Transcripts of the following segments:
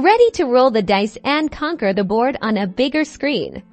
ready to roll the dice and conquer the board on a bigger screen.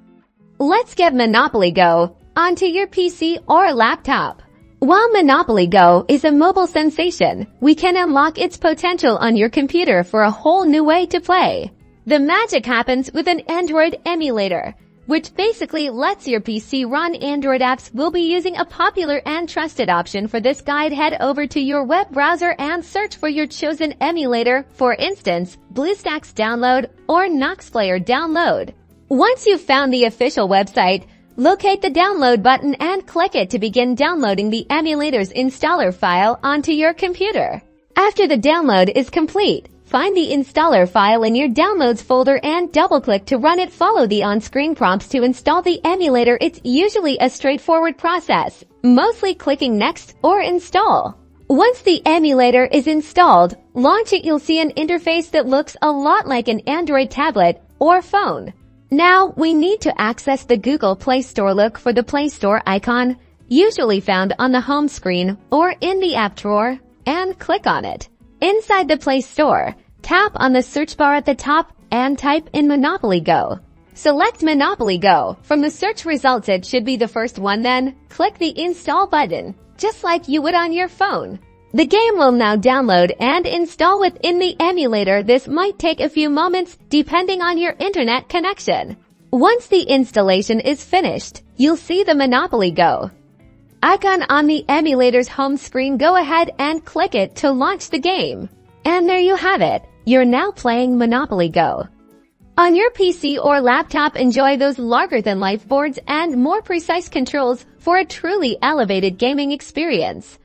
Let's get Monopoly Go onto your PC or laptop. While Monopoly Go is a mobile sensation, we can unlock its potential on your computer for a whole new way to play. The magic happens with an Android emulator, which basically lets your PC run Android apps. We'll be using a popular and trusted option for this guide. Head over to your web browser and search for your chosen emulator, for instance, BlueStacks download or Nox Player download. Once you've found the official website, locate the download button and click it to begin downloading the emulator's installer file onto your computer. After the download is complete, find the installer file in your downloads folder and double-click to run it. Follow the on-screen prompts to install the emulator. It's usually a straightforward process, mostly clicking next or install. Once the emulator is installed, launch it. You'll see an interface that looks a lot like an Android tablet or phone. Now, we need to access the Google Play Store. Look for the Play Store icon, usually found on the home screen or in the app drawer, and click on it. Inside the Play Store, tap on the search bar at the top and type in Monopoly Go. Select Monopoly Go. From the search results, it should be the first one. Then, click the Install button, just like you would on your phone. The game will now download and install within the emulator. This might take a few moments depending on your internet connection. Once the installation is finished, you'll see the Monopoly Go icon on the emulator's home screen. Go ahead and click it to launch the game. And there you have it. You're now playing Monopoly Go on your PC or laptop. Enjoy those larger-than-life boards and more precise controls for a truly elevated gaming experience.